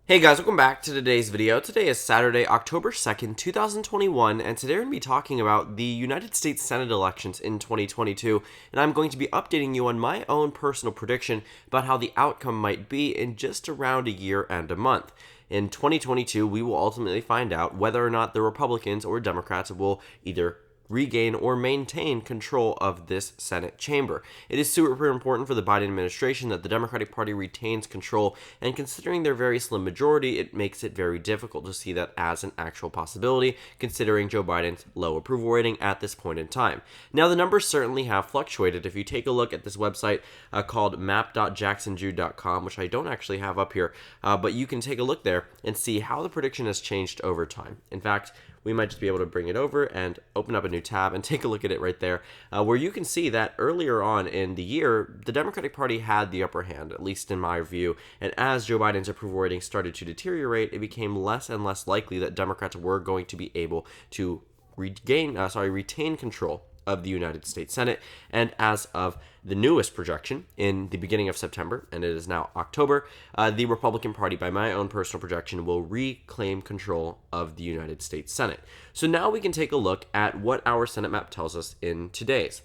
Hey guys, welcome back to today's video. Today is Saturday, October 2nd, 2021, and today we're going to be talking about the United States Senate elections in 2022, and I'm going to be updating you on my own personal prediction about how the outcome might be in just around a year and a month. In 2022, we will ultimately find out whether or not the Republicans or Democrats will either regain or maintain control of this Senate chamber. It is super important for the Biden administration that the Democratic Party retains control, and considering their very slim majority, it makes it very difficult to see that as an actual possibility, considering Joe Biden's low approval rating at this point in time. Now, the numbers certainly have fluctuated. If you take a look at this website called map.jacksonjude.com, which I don't actually have up here, but you can take a look there and see how the prediction has changed over time. In fact, we might just be able to bring it over and open up a new tab and take a look at it right there, where you can see that earlier on in the year, the Democratic Party had the upper hand, at least in my view, and as Joe Biden's approval rating started to deteriorate, it became less and less likely that Democrats were going to be able to retain control of the United States Senate. And as of the newest projection in the beginning of September, and it is now October, the Republican Party, by my own personal projection, will reclaim control of the United States Senate. So now we can take a look at what our Senate map tells us in today's,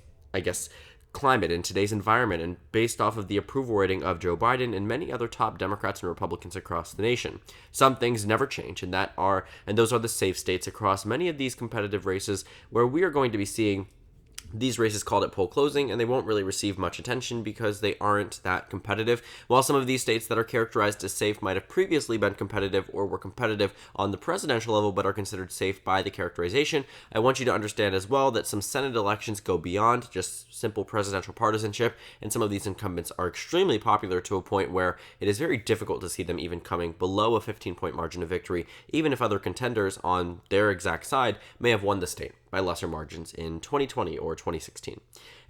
climate, in today's environment, and based off of the approval rating of Joe Biden and many other top Democrats and Republicans across the nation. Some things never change, and those are the safe states across many of these competitive races where we are going to be seeing these races called at poll closing, and they won't really receive much attention because they aren't that competitive. While some of these states that are characterized as safe might have previously been competitive or were competitive on the presidential level but are considered safe by the characterization, I want you to understand as well that some Senate elections go beyond just simple presidential partisanship, and some of these incumbents are extremely popular to a point where it is very difficult to see them even coming below a 15-point margin of victory, even if other contenders on their exact side may have won the state by lesser margins in 2020 or 2016.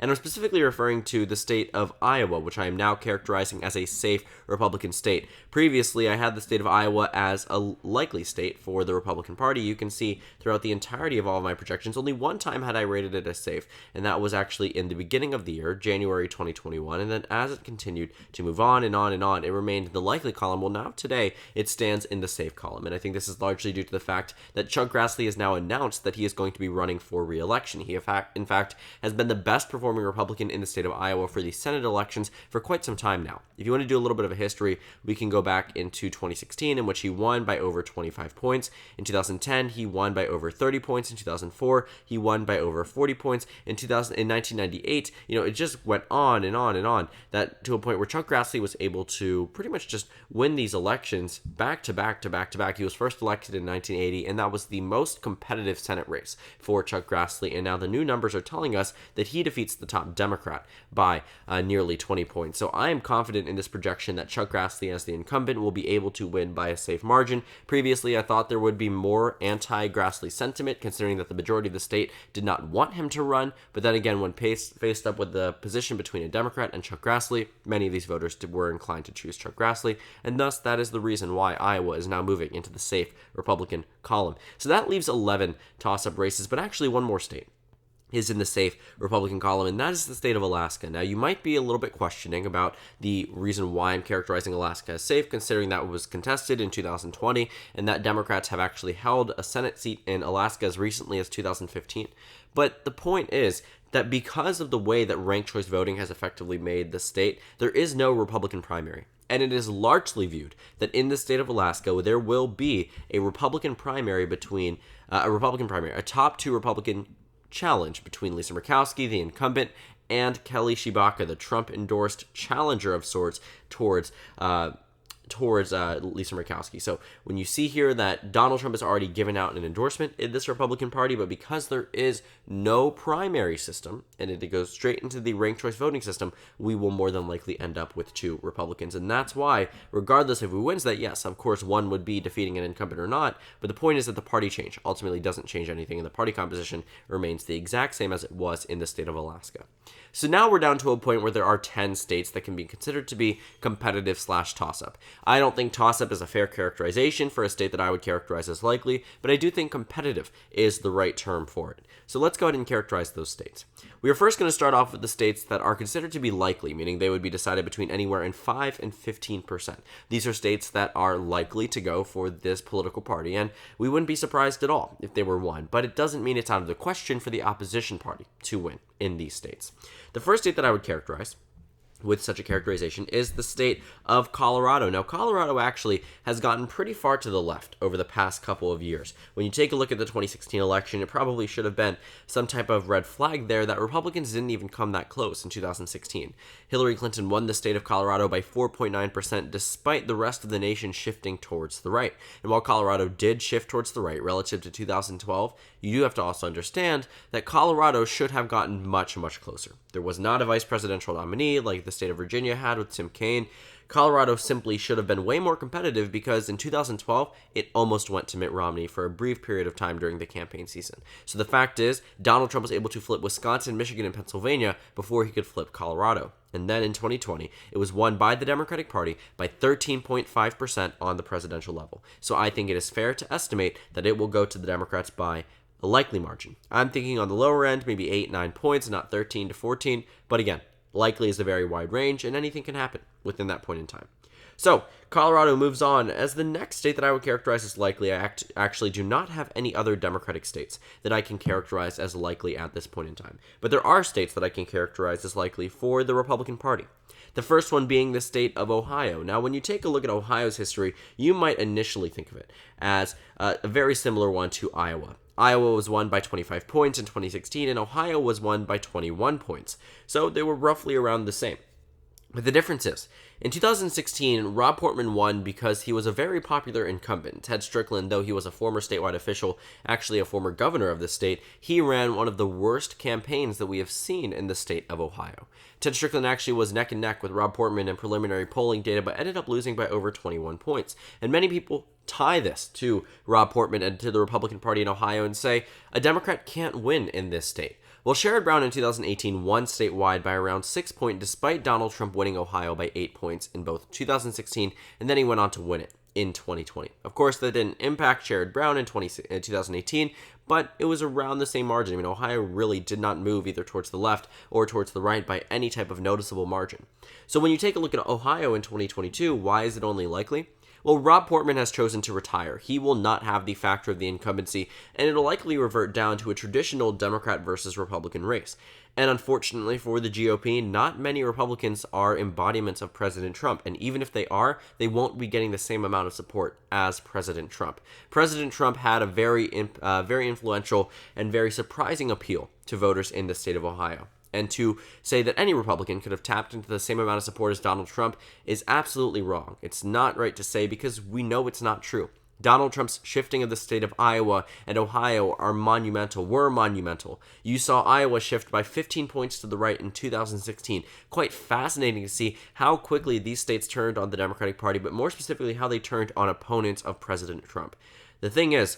And I'm specifically referring to the state of Iowa, which I am now characterizing as a safe Republican state. Previously, I had the state of Iowa as a likely state for the Republican Party. You can see throughout the entirety of all of my projections, only one time had I rated it as safe, and that was actually in the beginning of the year, January 2021, and then as it continued to move on and on and on, it remained in the likely column. Well, now today, it stands in the safe column, and I think this is largely due to the fact that Chuck Grassley has now announced that he is going to be running for re-election. He, in fact, has been the best performing Republican in the state of Iowa for the Senate elections for quite some time now. If you want to do a little bit of a history, we can go back into 2016, in which he won by over 25 points. In 2010, he won by over 30 points. In 2004, he won by over 40 points. In 1998, it just went on and on and on, that to a point where Chuck Grassley was able to pretty much just win these elections back to back to back to back. He was first elected in 1980, and that was the most competitive Senate race for Chuck Grassley, and now the new numbers are telling us that he defeats the top Democrat by nearly 20 points. So I am confident in this projection that Chuck Grassley, as the incumbent, will be able to win by a safe margin. Previously, I thought there would be more anti-Grassley sentiment, considering that the majority of the state did not want him to run, but then again, when faced up with the position between a Democrat and Chuck Grassley, many of these voters were inclined to choose Chuck Grassley, and thus that is the reason why Iowa is now moving into the safe Republican column. So that leaves 11 toss-up races, but actually one more state is in the safe Republican column, and that is the state of Alaska. Now, you might be a little bit questioning about the reason why I'm characterizing Alaska as safe, considering that was contested in 2020, and that Democrats have actually held a Senate seat in Alaska as recently as 2015. But the point is that because of the way that ranked choice voting has effectively made the state, there is no Republican primary. And it is largely viewed that in the state of Alaska, there will be a Republican primary a top two Republican challenge between Lisa Murkowski, the incumbent, and Kelly Tshibaka, the Trump-endorsed challenger of sorts towards Lisa Murkowski. So when you see here that Donald Trump has already given out an endorsement in this Republican Party, but because there is no primary system and it goes straight into the ranked choice voting system, we will more than likely end up with two Republicans. And that's why, regardless of who wins that, yes, of course, one would be defeating an incumbent or not, but the point is that the party change ultimately doesn't change anything, and the party composition remains the exact same as it was in the state of Alaska. So now we're down to a point where there are 10 states that can be considered to be competitive / toss-up. I don't think toss-up is a fair characterization for a state that I would characterize as likely, but I do think competitive is the right term for it. So let's go ahead and characterize those states. We are first going to start off with the states that are considered to be likely, meaning they would be decided between anywhere in 5 and 15%. These are states that are likely to go for this political party, and we wouldn't be surprised at all if they were won, but it doesn't mean it's out of the question for the opposition party to win in these states. The first state that I would characterize with such a characterization is the state of Colorado. Now, Colorado actually has gotten pretty far to the left over the past couple of years. When you take a look at the 2016 election, it probably should have been some type of red flag there that Republicans didn't even come that close in 2016. Hillary Clinton won the state of Colorado by 4.9% despite the rest of the nation shifting towards the right. And while Colorado did shift towards the right relative to 2012, you do have to also understand that Colorado should have gotten much, much closer. There was not a vice presidential nominee like the state of Virginia had with Tim Kaine. Colorado simply should have been way more competitive because in 2012, it almost went to Mitt Romney for a brief period of time during the campaign season. So the fact is, Donald Trump was able to flip Wisconsin, Michigan, and Pennsylvania before he could flip Colorado. And then in 2020, it was won by the Democratic Party by 13.5% on the presidential level. So I think it is fair to estimate that it will go to the Democrats by a likely margin. I'm thinking on the lower end, maybe 8-9 points, not 13 to 14. But again, likely is a very wide range, and anything can happen within that point in time. So, Colorado moves on as the next state that I would characterize as likely. I actually do not have any other Democratic states that I can characterize as likely at this point in time. But there are states that I can characterize as likely for the Republican Party. The first one being the state of Ohio. Now, when you take a look at Ohio's history, you might initially think of it as a very similar one to Iowa. Iowa was won by 25 points in 2016, and Ohio was won by 21 points. So they were roughly around the same. But the difference is, in 2016, Rob Portman won because he was a very popular incumbent. Ted Strickland, though he was a former statewide official, actually a former governor of the state, he ran one of the worst campaigns that we have seen in the state of Ohio. Ted Strickland actually was neck and neck with Rob Portman in preliminary polling data, but ended up losing by over 21 points. And many people tie this to Rob Portman and to the Republican Party in Ohio and say, a Democrat can't win in this state. Well, Sherrod Brown in 2018 won statewide by around 6 points, despite Donald Trump winning Ohio by 8 points in both 2016, and then he went on to win it in 2020. Of course, that didn't impact Sherrod Brown in 2018, but it was around the same margin. I mean, Ohio really did not move either towards the left or towards the right by any type of noticeable margin. So when you take a look at Ohio in 2022, why is it only likely? Well, Rob Portman has chosen to retire. He will not have the factor of the incumbency, and it'll likely revert down to a traditional Democrat versus Republican race. And unfortunately for the GOP, not many Republicans are embodiments of President Trump, and even if they are, they won't be getting the same amount of support as President Trump. President Trump had a very influential and very surprising appeal to voters in the state of Ohio. And to say that any Republican could have tapped into the same amount of support as Donald Trump is absolutely wrong. It's not right to say because we know it's not true. Donald Trump's shifting of the state of Iowa and Ohio were monumental. You saw Iowa shift by 15 points to the right in 2016. Quite fascinating to see how quickly these states turned on the Democratic Party, but more specifically how they turned on opponents of President Trump. The thing is,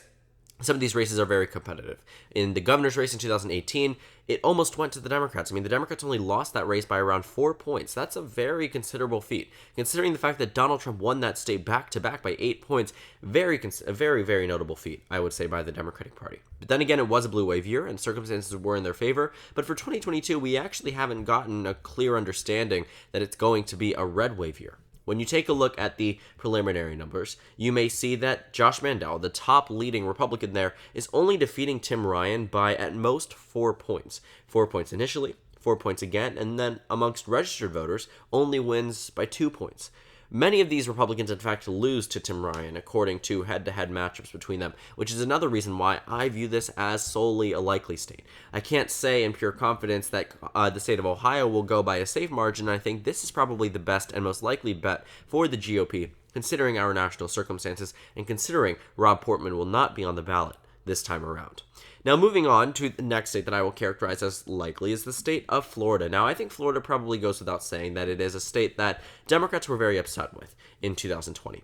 some of these races are very competitive. In the governor's race in 2018, it almost went to the Democrats. I mean, the Democrats only lost that race by around 4 points. That's a very considerable feat. Considering the fact that Donald Trump won that state back-to-back by 8 points, a very notable feat, I would say, by the Democratic Party. But then again, it was a blue wave year, and circumstances were in their favor. But for 2022, we actually haven't gotten a clear understanding that it's going to be a red wave year. When you take a look at the preliminary numbers, you may see that Josh Mandel, the top leading Republican there, is only defeating Tim Ryan by at most 4 points. 4 points initially, 4 points again, and then amongst registered voters, only wins by 2 points. Many of these Republicans, in fact, lose to Tim Ryan, according to head-to-head matchups between them, which is another reason why I view this as solely a likely state. I can't say in pure confidence that the state of Ohio will go by a safe margin. I think this is probably the best and most likely bet for the GOP, considering our national circumstances and considering Rob Portman will not be on the ballot this time around. Now, moving on to the next state that I will characterize as likely is the state of Florida. Now, I think Florida probably goes without saying that it is a state that Democrats were very upset with in 2020.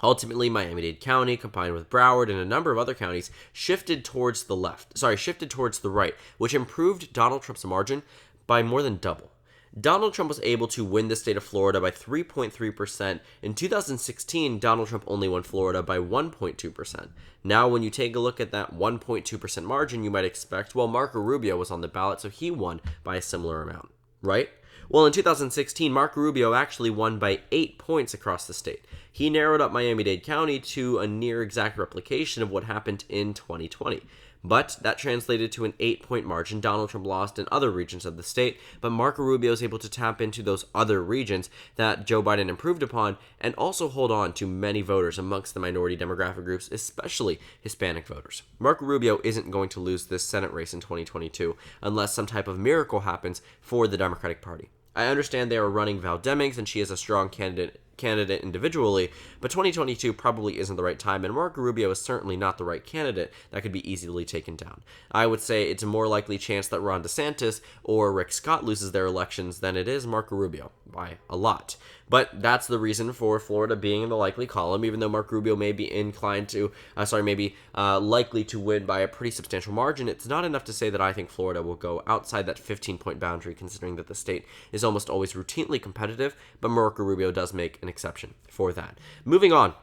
Ultimately, Miami-Dade County, combined with Broward and a number of other counties, shifted towards the right, which improved Donald Trump's margin by more than double. Donald Trump was able to win the state of Florida by 3.3%. In 2016, Donald Trump only won Florida by 1.2%. Now, when you take a look at that 1.2% margin, you might expect, well, Marco Rubio was on the ballot, so he won by a similar amount, right? Well, in 2016, Marco Rubio actually won by 8 points across the state. He narrowed up Miami-Dade County to a near exact replication of what happened in 2020. But that translated to an 8-point margin. Donald Trump lost in other regions of the state, but Marco Rubio is able to tap into those other regions that Joe Biden improved upon and also hold on to many voters amongst the minority demographic groups, especially Hispanic voters. Marco Rubio isn't going to lose this Senate race in 2022 unless some type of miracle happens for the Democratic Party. I understand they are running Val Demings, and she is a strong candidate individually, but 2022 probably isn't the right time, and Marco Rubio is certainly not the right candidate that could be easily taken down. I would say it's a more likely chance that Ron DeSantis or Rick Scott loses their elections than it is Marco Rubio, by a lot. But that's the reason for Florida being in the likely column, even though Marco Rubio may be likely to win by a pretty substantial margin. It's not enough to say that I think Florida will go outside that 15-point boundary, considering that the state is almost always routinely competitive, but Marco Rubio does make an exception for that. Moving on.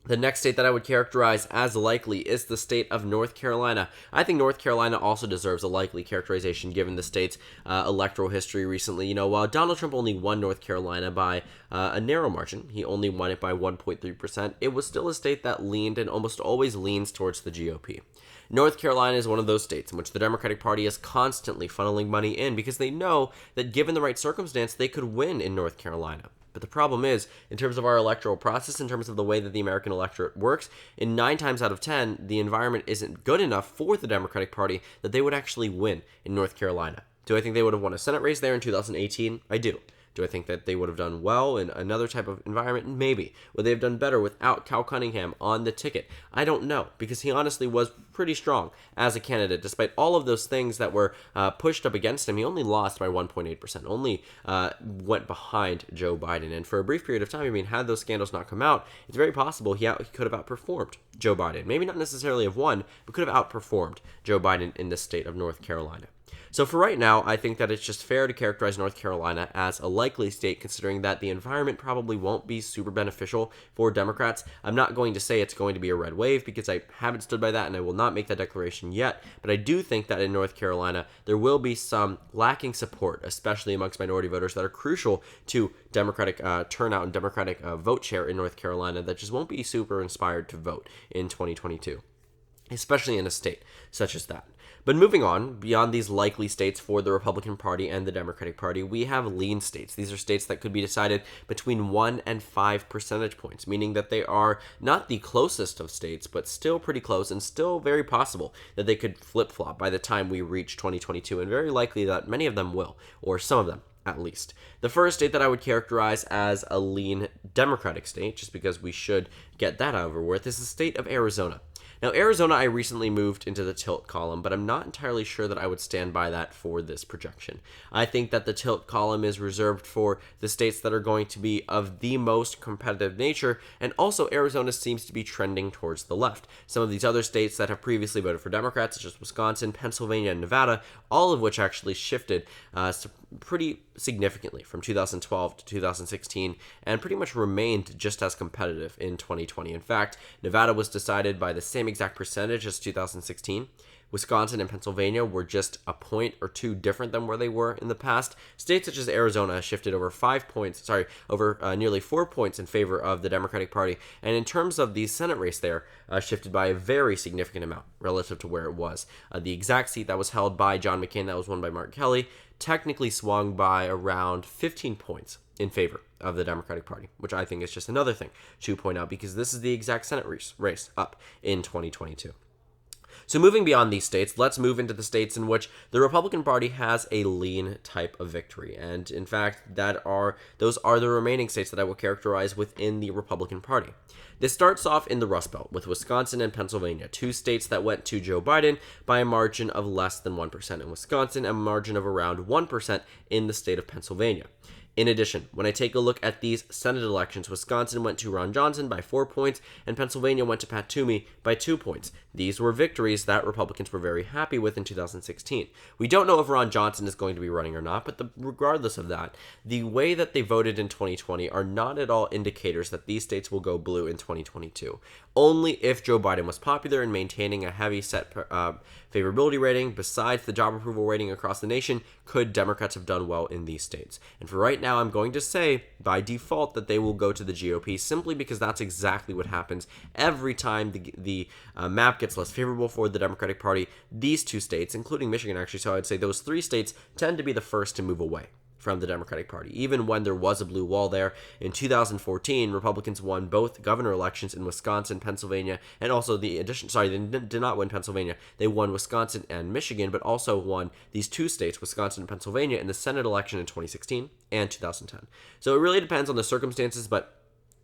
The next state that I would characterize as likely is the state of North Carolina. I think North Carolina also deserves a likely characterization given the state's electoral history recently. While Donald Trump only won North Carolina by a narrow margin, he only won it by 1.3%, it was still a state that leaned and almost always leans towards the GOP. North Carolina is one of those states in which the Democratic Party is constantly funneling money in because they know that given the right circumstance, they could win in North Carolina. But the problem is, in terms of our electoral process, in terms of the way that the American electorate works, in 9 times out of 10, the environment isn't good enough for the Democratic Party that they would actually win in North Carolina. Do I think they would have won a Senate race there in 2018? I do. Do I think that they would have done well in another type of environment? Maybe. Would they have done better without Cal Cunningham on the ticket? I don't know, because he honestly was pretty strong as a candidate. Despite all of those things that were pushed up against him, he only lost by 1.8%, only went behind Joe Biden. And for a brief period of time, had those scandals not come out, it's very possible he could have outperformed Joe Biden. Maybe not necessarily have won, but could have outperformed Joe Biden in the state of North Carolina. So for right now, I think that it's just fair to characterize North Carolina as a likely state, considering that the environment probably won't be super beneficial for Democrats. I'm not going to say it's going to be a red wave because I haven't stood by that and I will not make that declaration yet. But I do think that in North Carolina, there will be some lacking support, especially amongst minority voters that are crucial to Democratic turnout and Democratic vote share in North Carolina that just won't be super inspired to vote in 2022, especially in a state such as that. But moving on, beyond these likely states for the Republican Party and the Democratic Party, we have lean states. These are states that could be decided between 1 and 5 percentage points, meaning that they are not the closest of states, but still pretty close and still very possible that they could flip-flop by the time we reach 2022, and very likely that many of them will, or some of them at least. The first state that I would characterize as a lean Democratic state, just because we should get that over with, is the state of Arizona. Now, Arizona, I recently moved into the tilt column, but I'm not entirely sure that I would stand by that for this projection. I think that the tilt column is reserved for the states that are going to be of the most competitive nature, and also Arizona seems to be trending towards the left. Some of these other states that have previously voted for Democrats, such as Wisconsin, Pennsylvania, and Nevada, all of which actually shifted pretty significantly from 2012 to 2016 and pretty much remained just as competitive in 2020. In fact, Nevada was decided by the same exact percentage as 2016. Wisconsin and Pennsylvania were just a point or two different than where they were in the past. States such as Arizona shifted over nearly 4 points in favor of the Democratic Party. And in terms of the Senate race there, shifted by a very significant amount relative to where it was. The exact seat that was held by John McCain, that was won by Mark Kelly, technically swung by around 15 points in favor of the Democratic Party, which I think is just another thing to point out because this is the exact Senate race up in 2022. So moving beyond these states, let's move into the states in which the Republican Party has a lean type of victory. And in fact, those are the remaining states that I will characterize within the Republican Party. This starts off in the Rust Belt with Wisconsin and Pennsylvania, 2 states that went to Joe Biden by a margin of less than 1% in Wisconsin and a margin of around 1% in the state of Pennsylvania. In addition, when I take a look at these Senate elections, Wisconsin went to Ron Johnson by 4 points, and Pennsylvania went to Pat Toomey by 2 points. These were victories that Republicans were very happy with in 2016. We don't know if Ron Johnson is going to be running or not, but regardless of that, the way that they voted in 2020 are not at all indicators that these states will go blue in 2022. Only if Joe Biden was popular in maintaining a heavy set favorability rating, besides the job approval rating across the nation, could Democrats have done well in these states. And for right now, I'm going to say by default that they will go to the GOP simply because that's exactly what happens every time the map gets less favorable for the Democratic Party. These 2 states, including Michigan actually, so I'd say those 3 states tend to be the first to move away from the Democratic Party. Even when there was a blue wall there in 2014, Republicans won both governor elections in Wisconsin, Pennsylvania, and also they did not win Pennsylvania. They won Wisconsin and Michigan, but also won these 2 states, Wisconsin and Pennsylvania, in the Senate election in 2016 and 2010. So it really depends on the circumstances, but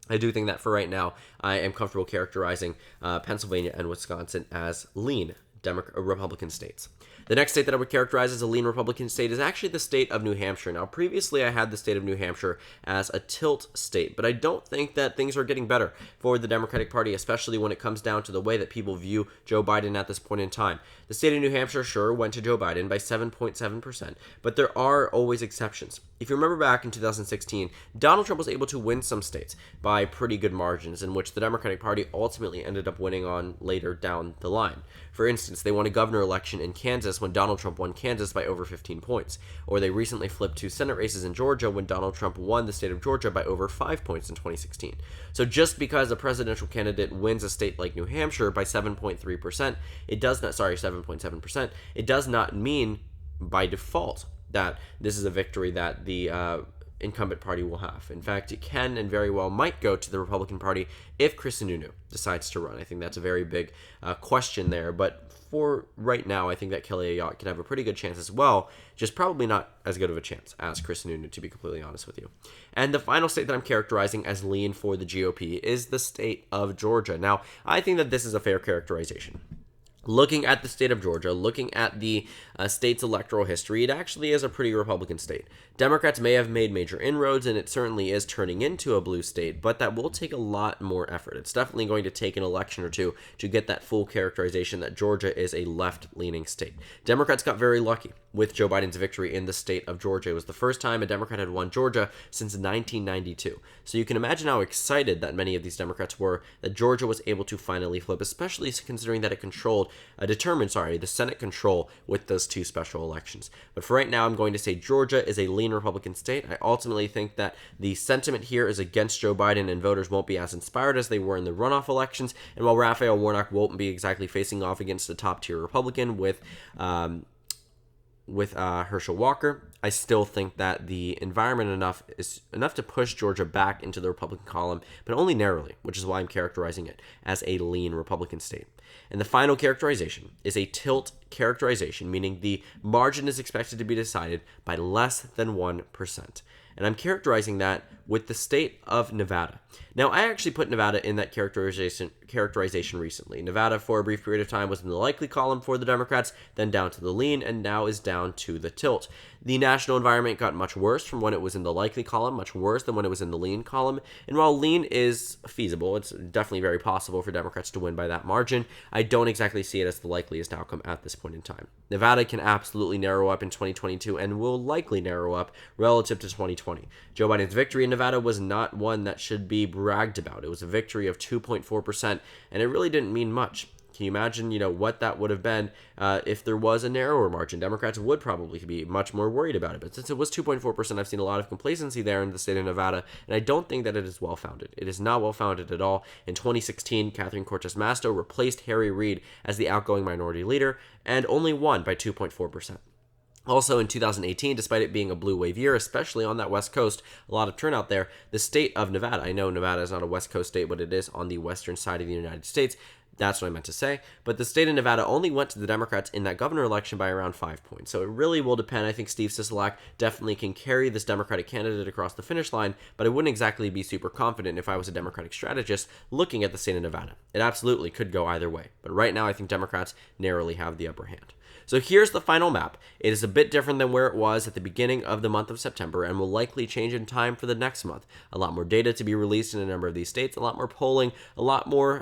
I do think that for right now, I am comfortable characterizing Pennsylvania and Wisconsin as lean Republican states. The next state that I would characterize as a lean Republican state is actually the state of New Hampshire. Now, previously I had the state of New Hampshire as a tilt state, but I don't think that things are getting better for the Democratic Party, especially when it comes down to the way that people view Joe Biden at this point in time. The state of New Hampshire sure went to Joe Biden by 7.7%, but there are always exceptions. If you remember back in 2016, Donald Trump was able to win some states by pretty good margins, in which the Democratic Party ultimately ended up winning on later down the line. For instance, they won a governor election in Kansas when Donald Trump won Kansas by over 15 points. Or they recently flipped 2 Senate races in Georgia when Donald Trump won the state of Georgia by over 5 points in 2016. So just because a presidential candidate wins a state like New Hampshire by 7.3%, 7.7%, it does not mean by default that this is a victory that the incumbent party will have. In fact, it can and very well might go to the Republican Party if Chris Sununu decides to run. I think that's a very big question there, but for right now, I think that Kelly Ayotte can have a pretty good chance as well, just probably not as good of a chance as Chris Sununu, to be completely honest with you. And the final state that I'm characterizing as lean for the GOP is the state of Georgia. Now, I think that this is a fair characterization. Looking at the state of Georgia, looking at the state's electoral history, it actually is a pretty Republican state. Democrats may have made major inroads, and it certainly is turning into a blue state, but that will take a lot more effort. It's definitely going to take an election or two to get that full characterization that Georgia is a left-leaning state. Democrats got very lucky with Joe Biden's victory in the state of Georgia. It was the first time a Democrat had won Georgia since 1992. So you can imagine how excited that many of these Democrats were that Georgia was able to finally flip, especially considering that it determined the Senate control with those 2 special elections. But for right now, I'm going to say Georgia is a lean Republican state. I ultimately think that the sentiment here is against Joe Biden, and voters won't be as inspired as they were in the runoff elections. And while Raphael Warnock won't be exactly facing off against a top-tier Republican with Herschel Walker, I still think that the environment is enough to push Georgia back into the Republican column, but only narrowly, which is why I'm characterizing it as a lean Republican state. And the final characterization is a tilt characterization, meaning the margin is expected to be decided by less than 1%. And I'm characterizing that with the state of Nevada. Now, I actually put Nevada in that characterization recently. Nevada, for a brief period of time, was in the likely column for the Democrats, then down to the lean, and now is down to the tilt. The national environment got much worse from when it was in the likely column, much worse than when it was in the lean column. And while lean is feasible, it's definitely very possible for Democrats to win by that margin, I don't exactly see it as the likeliest outcome at this point in time. Nevada can absolutely narrow up in 2022 and will likely narrow up relative to 2020. Joe Biden's victory in Nevada was not one that should be bragged about. It was a victory of 2.4%, and it really didn't mean much. Can you imagine, what that would have been if there was a narrower margin? Democrats would probably be much more worried about it. But since it was 2.4%, I've seen a lot of complacency there in the state of Nevada, and I don't think that it is well-founded. It is not well-founded at all. In 2016, Catherine Cortez Masto replaced Harry Reid as the outgoing minority leader and only won by 2.4%. Also, in 2018, despite it being a blue wave year, especially on that West Coast, a lot of turnout there, the state of Nevada, I know Nevada is not a West Coast state, but it is on the western side of the United States, That's what I meant to say. But the state of Nevada only went to the Democrats in that governor election by around 5 points. So it really will depend. I think Steve Sisolak definitely can carry this Democratic candidate across the finish line, but I wouldn't exactly be super confident if I was a Democratic strategist looking at the state of Nevada. It absolutely could go either way. But right now, I think Democrats narrowly have the upper hand. So here's the final map. It is a bit different than where it was at the beginning of the month of September and will likely change in time for the next month. A lot more data to be released in a number of these states, a lot more polling, a lot more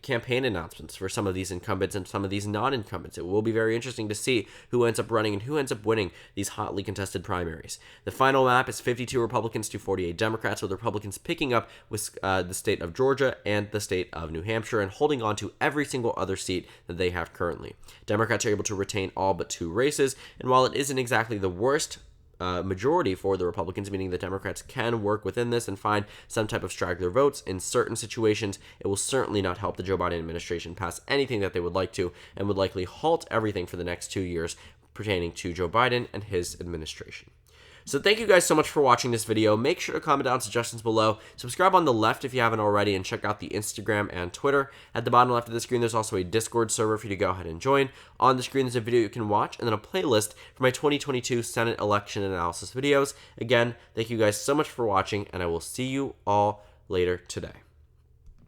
campaign announcements for some of these incumbents and some of these non-incumbents. It will be very interesting to see who ends up running and who ends up winning these hotly contested primaries. The final map is 52 Republicans to 48 Democrats, with Republicans picking up with the state of Georgia and the state of New Hampshire and holding on to every single other seat that they have currently. Democrats are able to retain all but 2 races, and while it isn't exactly the worst majority for the Republicans, meaning the Democrats can work within this and find some type of straggler votes in certain situations, it will certainly not help the Joe Biden administration pass anything that they would like to, and would likely halt everything for the next 2 years pertaining to Joe Biden and his administration. So thank you guys so much for watching this video. Make sure to comment down suggestions below. Subscribe on the left if you haven't already, and check out the Instagram and Twitter. At the bottom left of the screen, there's also a Discord server for you to go ahead and join. On the screen, there's a video you can watch, and then a playlist for my 2022 Senate election analysis videos. Again, thank you guys so much for watching, and I will see you all later today.